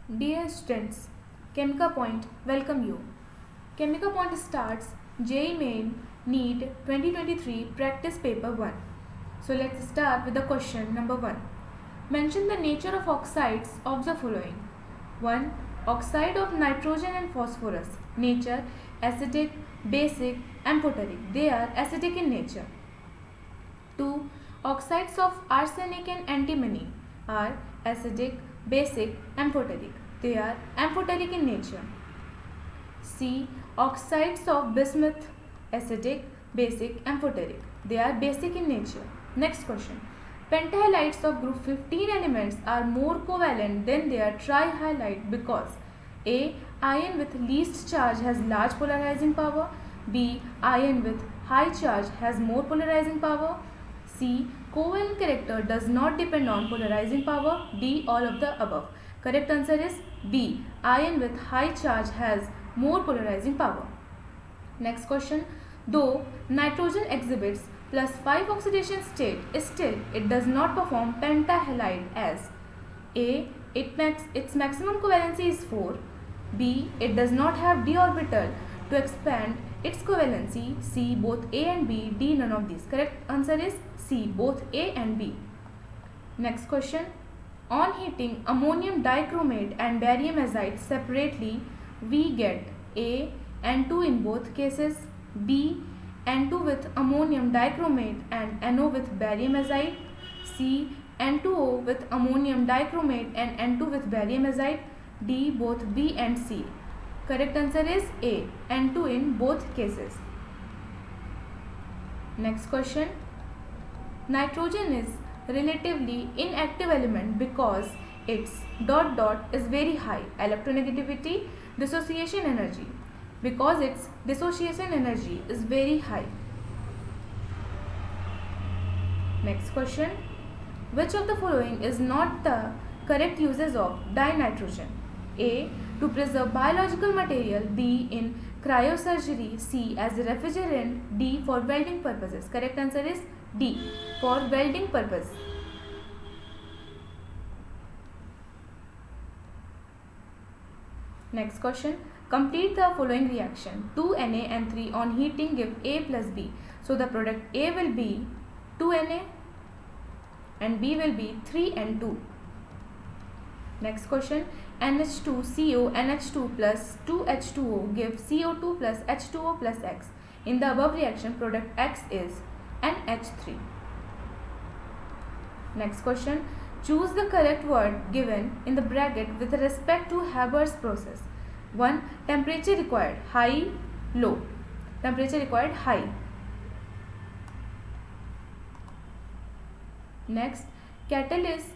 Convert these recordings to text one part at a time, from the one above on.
Dear students, Chemica Point welcome you. Chemica Point starts JEE Main NEET 2023 Practice Paper 1. So let's start with the question number 1. Mention the nature of oxides of the following. 1. Oxide of nitrogen and phosphorus. Nature acidic, basic, amphoteric. They are acidic in nature. 2. Oxides of arsenic and antimony are acidic, basic, amphoteric. They are amphoteric in nature. C. Oxides of bismuth, acidic, basic, amphoteric. They are basic in nature. Next question. Pentahalides of group 15 elements are more covalent than their trihalide because A. Ion with least charge has large polarizing power. B. Ion with high charge has more polarizing power. C. Covalent character does not depend on polarizing power. D. All of the above. Correct answer is B. Ion with high charge has more polarizing power. Next question. Though nitrogen exhibits +5 oxidation state, still it does not perform pentahalide as A. Its maximum covalency is 4. B. It does not have d orbital to expand its covalency. C. Both A and B. D. None of these. Correct answer is C. Both A and B. Next question. On heating ammonium dichromate and barium azide separately, we get A. N2 in both cases, B. N2 with ammonium dichromate and NO with barium azide, C. N2O with ammonium dichromate and N2 with barium azide, D. Both B and C. Correct answer is A. N2 in both cases. Next question. Nitrogen is relatively inactive element because its ... is very high electronegativity dissociation energy. Because its dissociation energy is very high. Next question. Which of the following is not the correct uses of dinitrogen? A. To preserve biological material. B. In cryosurgery. C. As a refrigerant. D. For welding purposes. Correct answer is D. For welding purpose. Next question. Complete the following reaction. 2Na and 3 on heating give A plus B. So the product A will be 2Na and B will be 3N2. Next question. NH2CO NH2 plus 2H2O give CO2 plus H2O plus X. In the above reaction, product X is NH3. Next question. Choose the correct word given in the bracket with respect to Haber's process. 1. Temperature required high, low. Temperature required high. Next, catalyst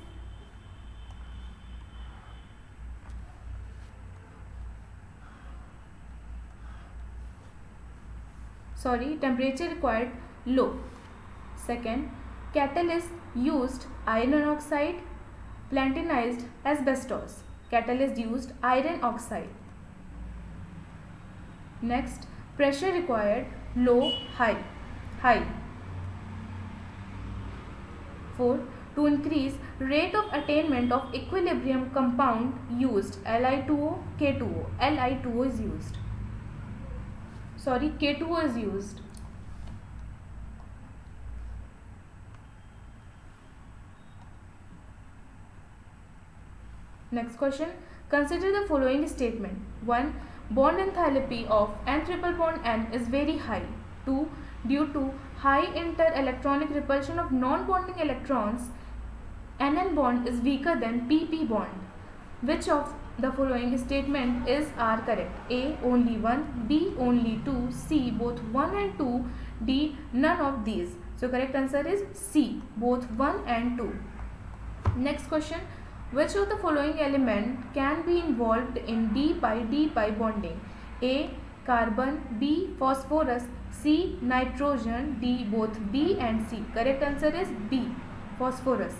temperature required low. Second, catalyst used iron oxide, platinized asbestos. Catalyst used iron oxide. Next, pressure required low, high. 4. To increase rate of attainment of equilibrium compound used Li2O, K2O. Li2O is used. K2O is used. Next question. Consider the following statement. 1. Bond enthalpy of N triple bond N is very high. 2. Due to high inter-electronic repulsion of non-bonding electrons, NN bond is weaker than PP bond. Which of the following statement are correct? A. Only 1. B. Only 2. C. Both 1 and 2. D. None of these. So correct answer is C. Both 1 and 2. Next question. Which of the following element can be involved in d-pi bonding? A. Carbon. B. Phosphorus. C. Nitrogen. D. Both B and C. Correct answer is B. Phosphorus.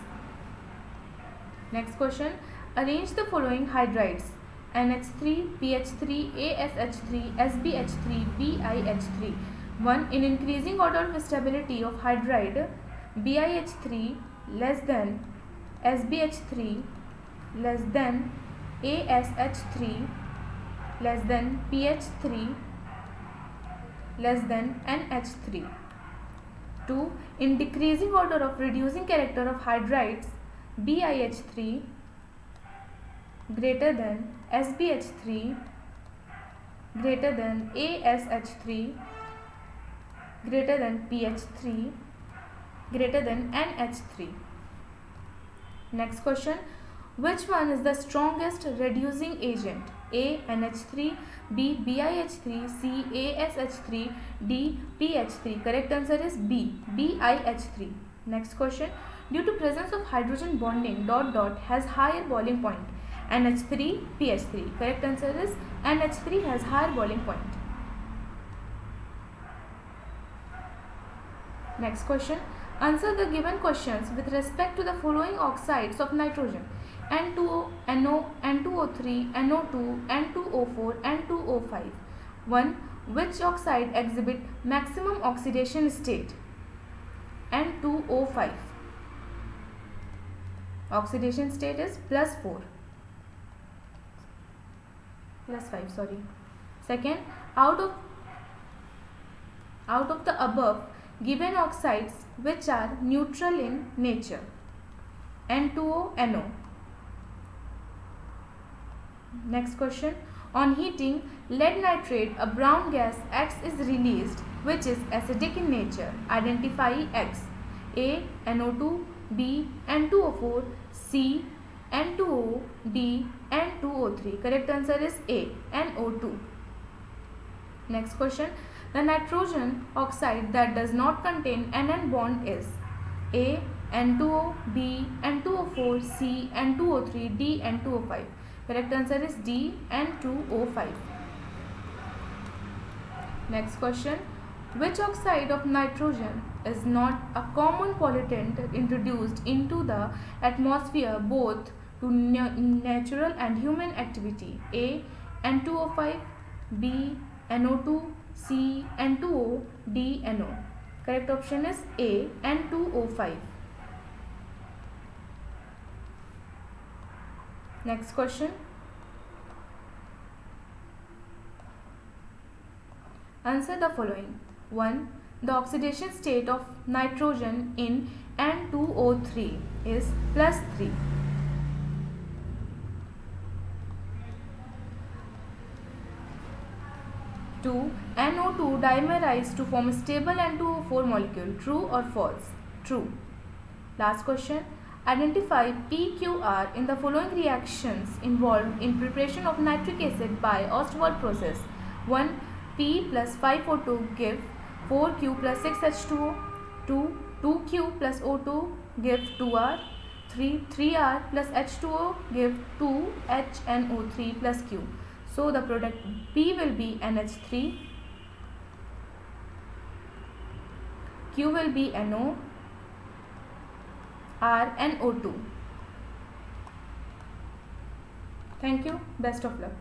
Next question. Arrange the following hydrides: NH3, PH3, ASH3, SbH3, BiH3. 1. In increasing order of stability of hydride, BiH3 less than SbH3 less than ASH3 less than PH3 less than NH3. 2. In decreasing order of reducing character of hydrides, BiH3 greater than SbH3 greater than ASH3 greater than PH3 greater than NH3. Next question. Which one is the strongest reducing agent? A. NH3, B. BiH3, C. ASH3, D. PH3. Correct answer is B. BiH3. Next question. Due to presence of hydrogen bonding has higher boiling point. NH3, PH3. Correct answer is NH3 has higher boiling point. Next question. Answer the given questions with respect to the following oxides of nitrogen: N2O, NO, N2O3, NO2, N2O4, N2O5. 1. Which oxide exhibit maximum oxidation state? N2O5. Oxidation state is +4. +5, sorry. Second, out of the above given oxides, which are neutral in nature? N2O, NO. Next question. On heating lead nitrate, a brown gas X is released, which is acidic in nature. Identify X. A. NO2, B. N2O4, C. N2O, D. N2O3. Correct answer is A. NO2. Next question. The nitrogen oxide that does not contain NN bond is A. N2O, B. N2O4, C. N2O3, D. N2O5. Correct answer is D. N2O5. Next question. Which oxide of nitrogen is not a common pollutant introduced into the atmosphere both to natural and human activity? A. N2O5, B. NO2, C. N2O, D. NO. Correct option is A. N2O5. Next question. Answer the following. 1. The oxidation state of nitrogen in N2O3 is +3. 2. NO2 dimerized to form a stable N2O4 molecule. True or false? True. Last question. Identify PQR in the following reactions involved in preparation of nitric acid by Ostwald process. 1. P plus 5O2 give 4Q plus 6H2O. 2. 2Q plus O2 give 2R. 3. 3R plus H2O give 2HNO3 plus Q. So the product P will be NH3, Q will be NO, R NO2. Thank you. Best of luck.